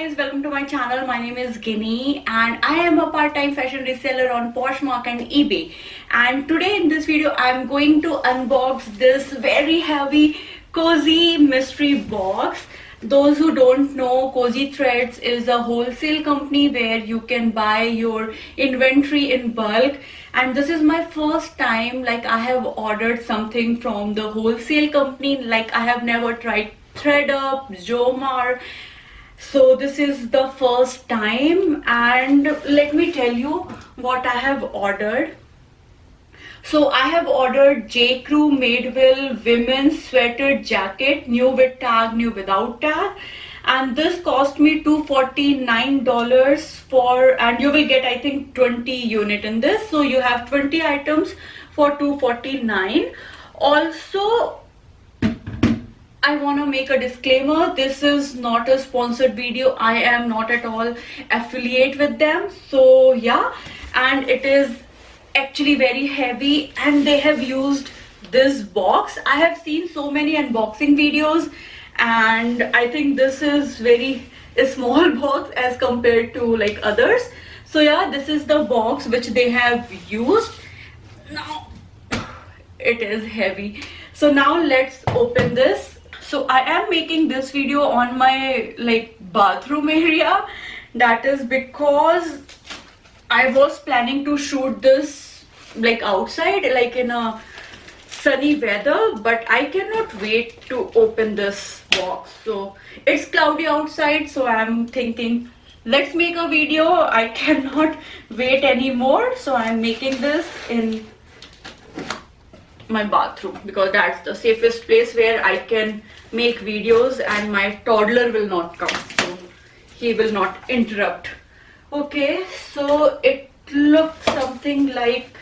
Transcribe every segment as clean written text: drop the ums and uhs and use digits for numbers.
guys, welcome to my channel. My name is Gini and I am a part-time fashion reseller on Poshmark and eBay. And today in this video I'm going to unbox this very heavy Kosei mystery box. Those who don't know, Kosei Threads is a wholesale company where you can buy your inventory in bulk, and this is my first time I have ordered something from the wholesale company. I have never tried ThreadUp, Jomar. So this is the first time, and let me tell you what I have ordered. So I have ordered J. Crew Madewell Women's Sweater Jacket, new with tag, new without tag, and this cost me $249 for, and you will get I think 20 unit in this, so you have 20 items for $249. Also, I want to make a disclaimer, this is not a sponsored video. I am not at all affiliate with them. So yeah, and it is actually very heavy, and they have used this box. I have seen so many unboxing videos, and I think this is very a small box as compared to others. So yeah, this is the box which they have used. Now it is heavy. So now let's open this. So I am making this video on my bathroom area. That is because I was planning to shoot this outside, in a sunny weather, but I cannot wait to open this box. So it's cloudy outside, so I'm thinking let's make a video. I cannot wait anymore, so I'm making this in my bathroom because that's the safest place where I can make videos and my toddler will not come, so he will not interrupt. Okay, so it looks something like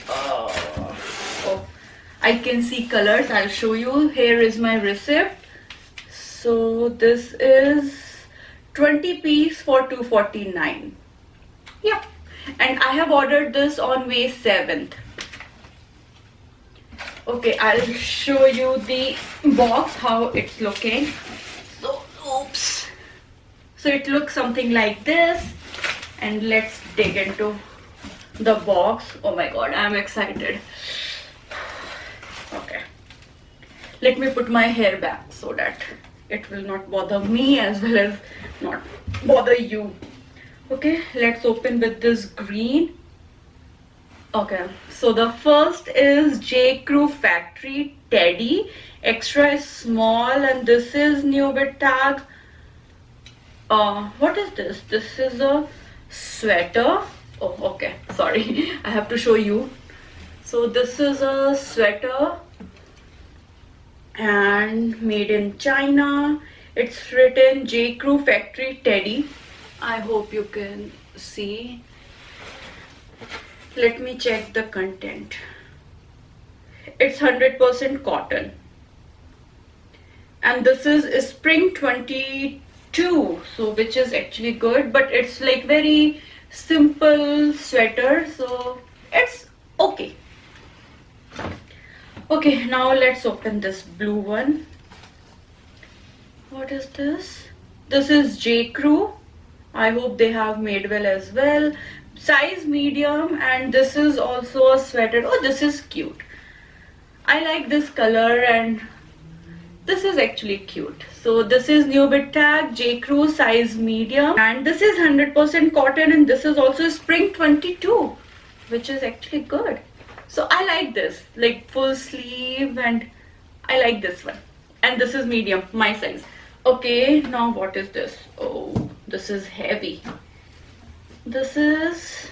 oh, I can see colors. I'll show you. Here is my receipt. So this is 20 piece for $249. Yep, and I have ordered this on May 7th. Okay, I'll show you the box, how it's looking. So, oops. So it looks something like this, and let's dig into the box. Oh my god, I'm excited. Okay, let me put my hair back so that it will not bother me as well as not bother you. Okay, let's open with this green. Okay, so the first is J. Crew Factory Teddy, extra small, and this is new with tag. What is this? This is a sweater. Oh, okay, sorry, I have to show you. So this is a sweater and made in China. It's written J. Crew Factory Teddy. I hope you can see. Let me check the content. It's 100% cotton. And this is spring 22, so which is actually good, but it's very simple sweater, so it's okay. Okay, now let's open this blue one. What is this? This is J. Crew. I hope they have Madewell as well. Size medium, and this is also a sweater. Oh, this is cute. I like this color, and this is actually cute. So this is new bit tag, J. Crew, size medium, and this is 100% cotton, and this is also spring 22, which is actually good. So I like this, full sleeve, and I like this one. And this is medium, my size. Okay, now what is this? Oh, this is heavy. This is,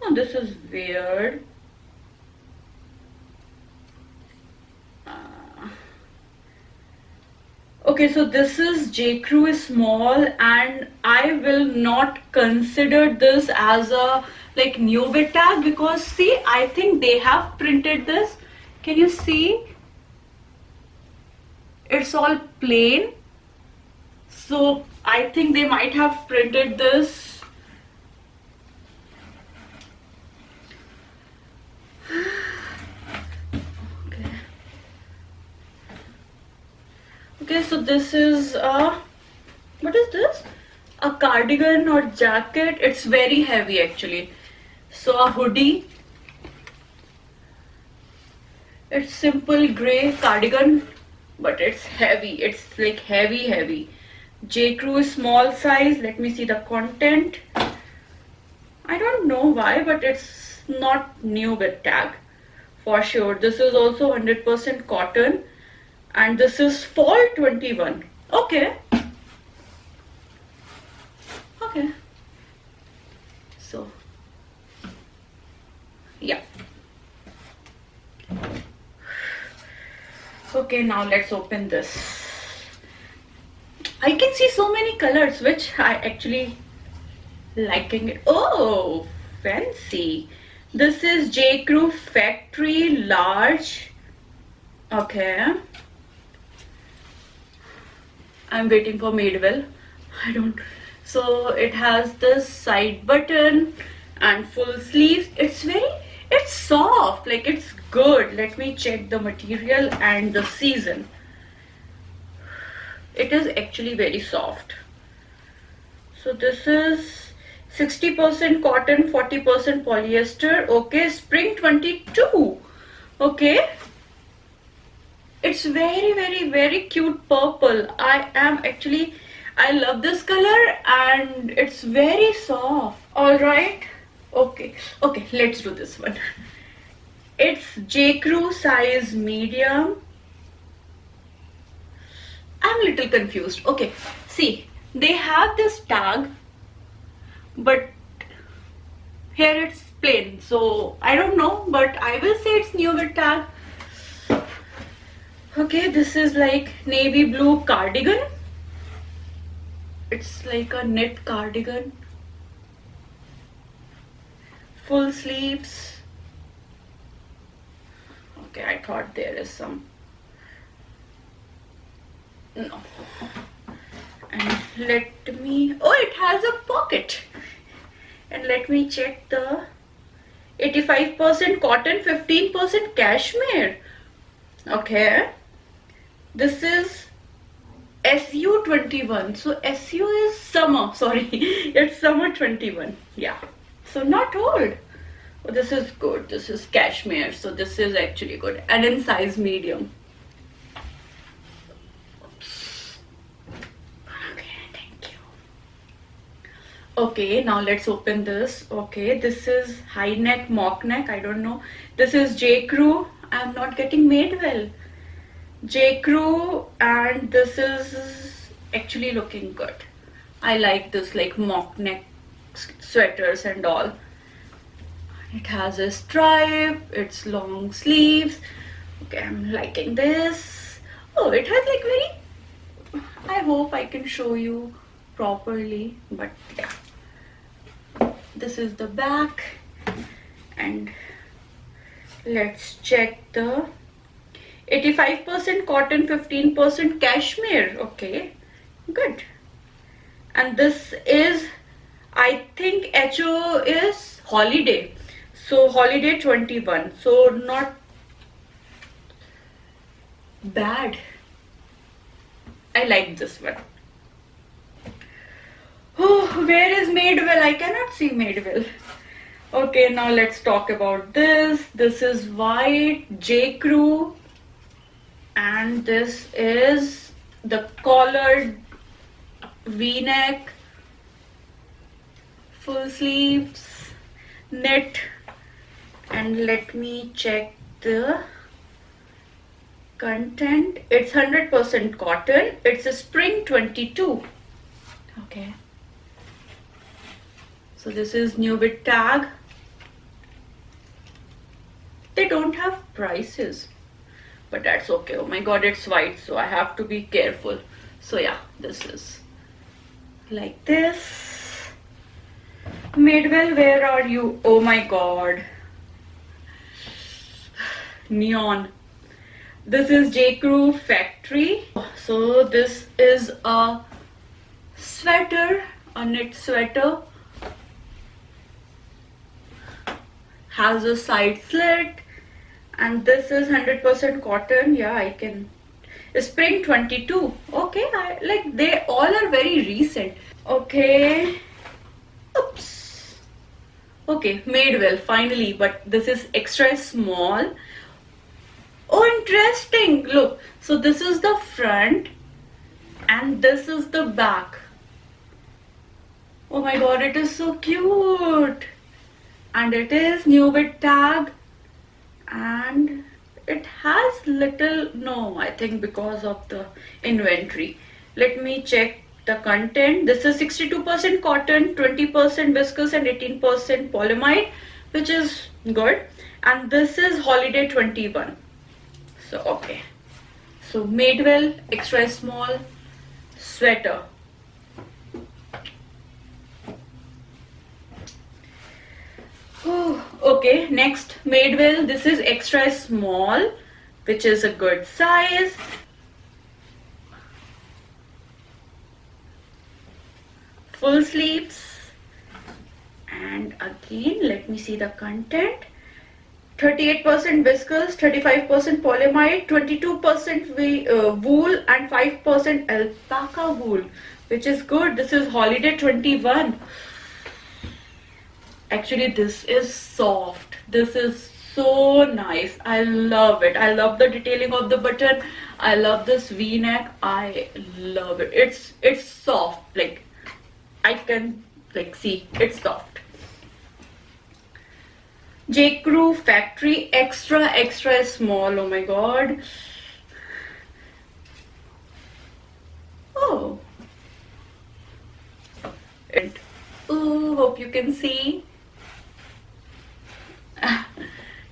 oh, this is weird. Okay, so this is J. Crew small, and I will not consider this as a new bit tag because see, I think they have printed this. Can you see? It's all plain. So I think they might have printed this. Okay. Okay, so this is what is this? A cardigan or jacket. It's very heavy actually. So a hoodie. It's simple gray cardigan, but it's heavy. It's like heavy. J. Crew is small size. Let me see the content. I don't know why, but it's not new with tag for sure. This is also 100% cotton, and this is fall 21. Okay. So yeah. Okay, now let's open this. I can see so many colors, which I actually liking it. Oh, fancy. This is J. Crew Factory large. Okay. I'm waiting for Madewell. I don't. So it has this side button and full sleeves. It's soft. Like, it's good. Let me check the material and the season. It is actually very soft. So this is 60% cotton, 40% polyester. Okay, spring 22. Okay. It's very cute purple. I love this color, and it's very soft. All right. Okay, let's do this one. It's J. Crew size medium. I'm a little confused. Okay, see, they have this tag, but here it's plain. So I don't know, but I will say it's new with tag. Okay, this is like navy blue cardigan. It's like a knit cardigan. Full sleeves. Okay, I thought there is some. No. And let me. Oh, it has a pocket. And let me check the 85% cotton, 15% cashmere. Okay. This is SU 21. So SU is summer. Sorry, it's summer 21. Yeah. So not old. Oh, this is good. This is cashmere. So this is actually good. And in size medium. Okay, thank you. Okay, now let's open this. Okay, this is high neck, mock neck. I don't know. This is J. Crew. I'm not getting Madewell. J. Crew, and this is actually looking good. I like this, like mock neck sweaters and all. It has a stripe, it's long sleeves. Okay, I'm liking this. Oh, it has like very, I hope I can show you properly, but yeah. This is the back, and let's check the 85% cotton, 15% cashmere. Okay, good. And this is, I think HO is holiday. So holiday 21. So not bad. I like this one. Oh, where is Madewell? I cannot see Madewell. Okay, now let's talk about this. This is white, J. Crew. And this is the collared V-neck, full sleeves, knit. And let me check the content. It's 100% cotton. It's a spring 22. Okay. So this is new with tag. They don't have prices, but that's okay. Oh my god, it's white, so I have to be careful. So yeah, this is like this. Madewell, where are you? Oh my god. Neon. This is J. Crew Factory. So this is a sweater, a knit sweater. Has a side slit. And this is 100% cotton. Yeah, I can. Spring 22. Okay, like they all are very recent. Okay. Oops. Okay, Madewell finally, but this is extra small. Oh, interesting. Look, so this is the front and this is the back. Oh my god, it is so cute. And it is new with tag, and it has little, no, I think because of the inventory. Let me check the content. This is 62% cotton, 20% viscose and 18% polyamide, which is good. And this is holiday 21. So okay, so Madewell extra small sweater. Oh, okay, next Madewell. This is extra small, which is a good size. Full sleeves. And again, let me see the content. 38% viscose, 35% polyamide, 22% wool and 5% alpaca wool, which is good. This is holiday 21. Actually, this is soft. This is so nice. I love it. I love the detailing of the button. I love this V-neck. I love it. It's soft. Like I can like see it's soft. J. Crew factory extra small. Oh my god. Oh. And oh, hope you can see.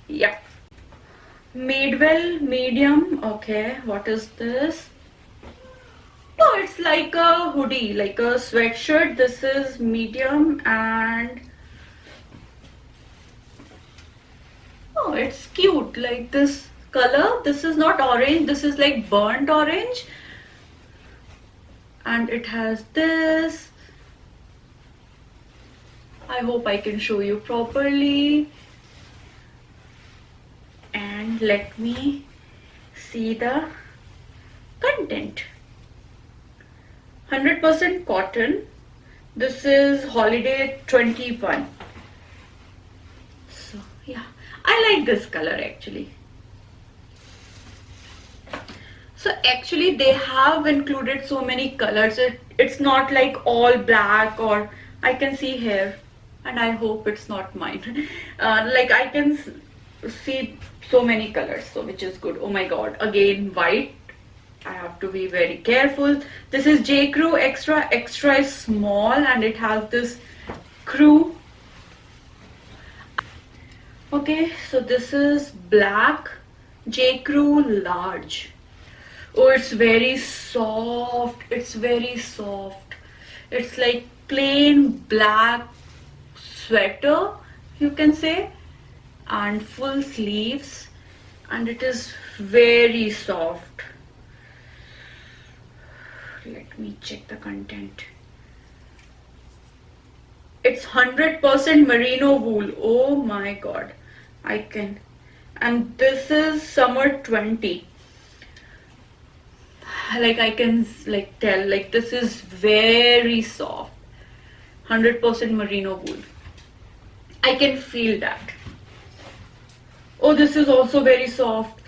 Yep. Madewell medium. Okay, what is this? Oh, it's like a hoodie, like a sweatshirt. This is medium and oh, it's cute. Like this color. This is not orange. This is like burnt orange. And it has this. I hope I can show you properly. And let me see the content. 100% cotton. This is holiday 21. So yeah, I like this color actually. So actually they have included so many colors. It's not like all black, or I can see here, and I hope it's not mine. Like I can see so many colors, so which is good. Oh my god, again white. I have to be very careful. This is J. Crew extra small, and it has this crew. Okay, so this is black J. Crew large. Oh, it's very soft. It's very soft. It's like plain black sweater, you can say, and full sleeves, and it is very soft. Let me check the content. It's 100% merino wool. Oh my god, I can. And this is summer 20. Like I can like tell, like this is very soft. 100% merino wool. I can feel that. Oh, this is also very soft.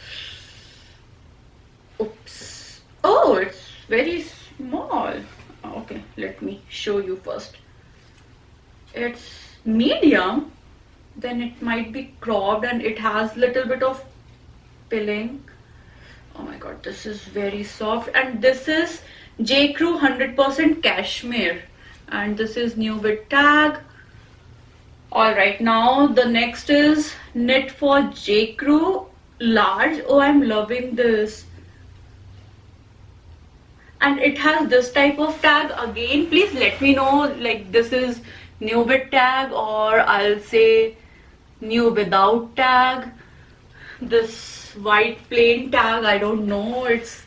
Oops. Oh, it's very small. Okay, let me show you first. It's medium, then it might be cropped, and it has little bit of pilling. Oh my god, this is very soft. And this is J. Crew 100% cashmere, and this is new with tag. Alright, now the next is knit for J. Crew large. Oh, I'm loving this. And it has this type of tag. Again, please let me know, like this is new with tag, or I'll say new without tag. This white plain tag, I don't know, it's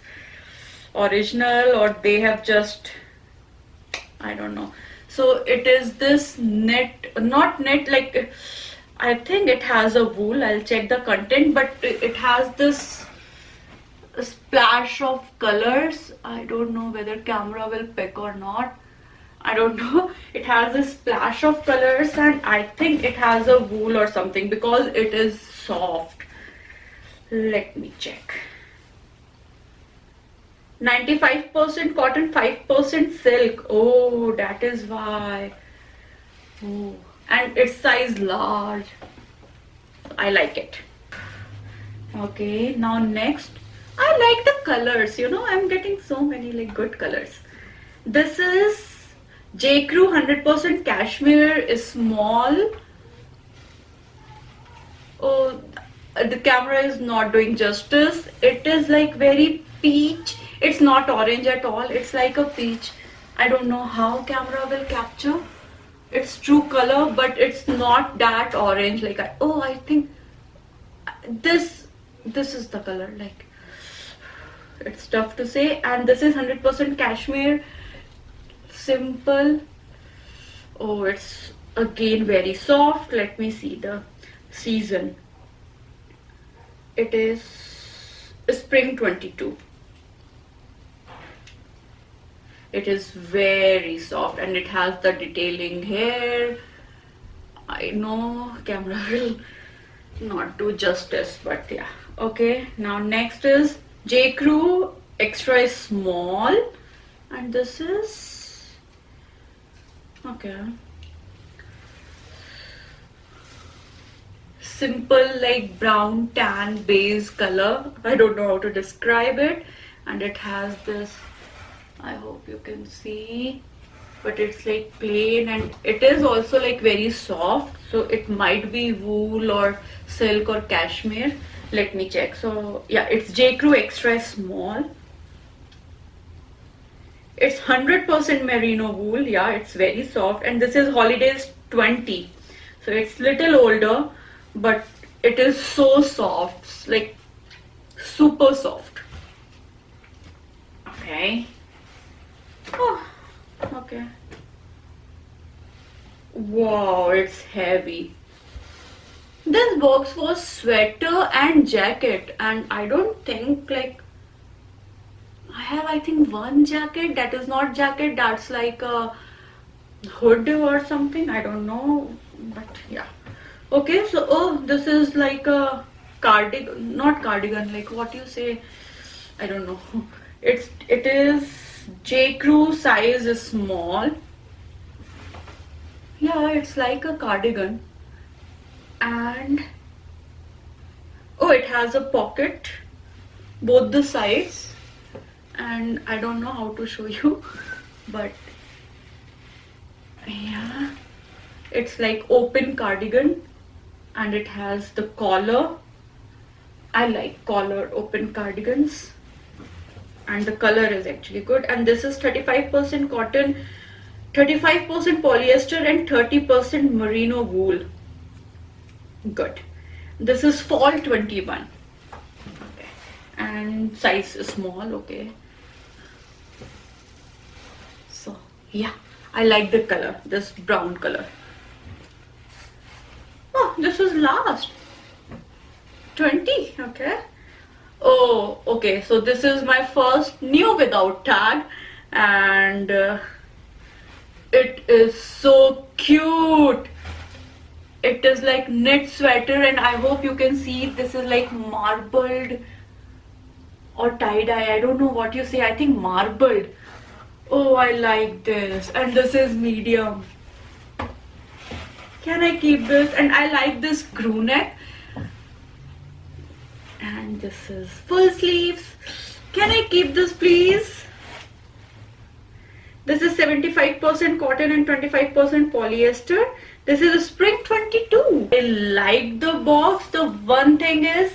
original or they have just, I don't know. So it is this knit, not knit, like I think it has a wool. I'll check the content, but it has this a splash of colors. I don't know whether camera will pick or not. I don't know. It has a splash of colors, and I think it has a wool or something because it is soft. Let me check. 95% cotton, 5% silk. Oh, that is why. Oh, and it's size large. I like it. Okay, now next, I like the colors. You know, I'm getting so many like good colors. This is J. Crew 100% cashmere, is small. Oh, the camera is not doing justice. It is like very peach. It's not orange at all. It's like a peach. I don't know how camera will capture its true color, but it's not that orange. Like I think this is the color. Like, it's tough to say. And this is 100% cashmere, simple. Oh, it's again very soft. Let me see the season. It is spring 22. It is very soft and it has the detailing here. I know camera will not do justice, but yeah. Okay, now next is J. Crew extra small, and this is okay, simple like brown tan beige color. I don't know how to describe it, and it has this, I hope you can see, but it's like plain, and it is also like very soft, so it might be wool or silk or cashmere. Let me check. So yeah, it's J. Crew extra small. It's 100% merino wool. Yeah, it's very soft, and this is holidays 20, so it's little older, but it is so soft, like super soft. Okay. Oh, okay. Wow, it's heavy. This box was sweater and jacket, and I don't think like I have, I think, one jacket that is not jacket, that's like a hood or something. I don't know, but yeah. Okay, so oh, this is like a cardigan, not cardigan, like what you say, I don't know. It is J. Crew size is small. Yeah, it's like a cardigan, and oh, it has a pocket both the sides, and I don't know how to show you, but yeah, it's like open cardigan, and it has the collar. I like collar open cardigans, and the color is actually good. And this is 35% cotton, 35% polyester, and 30% merino wool. Good. This is fall 21. Okay. And size is small. Okay. So yeah, I like the color, this brown color. Oh, this is last 20. Okay. Oh, okay, so this is my first new without tag, and it is so cute. It is like knit sweater, and I hope you can see this is like marbled or tie-dye. I don't know what you say. I think marbled. Oh, I like this. And this is medium. Can I keep this? And I like this crew neck. And this is full sleeves. Can I keep this, please? This is 75% cotton and 25% polyester. This is a spring 22. I like the box. The one thing is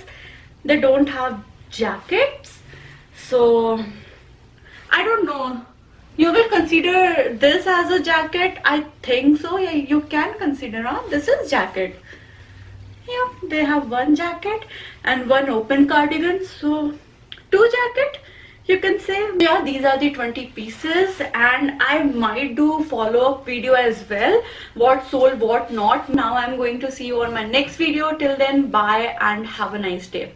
they don't have jackets. So I don't know. You will consider this as a jacket? I think so. Yeah, you can consider. This is jacket. Yeah, they have one jacket and one open cardigan, so 2 jacket you can say. Yeah, these are the 20 pieces, and I might do follow-up video as well, what sold, what not. Now I'm going to see you on my next video. Till then, bye and have a nice day.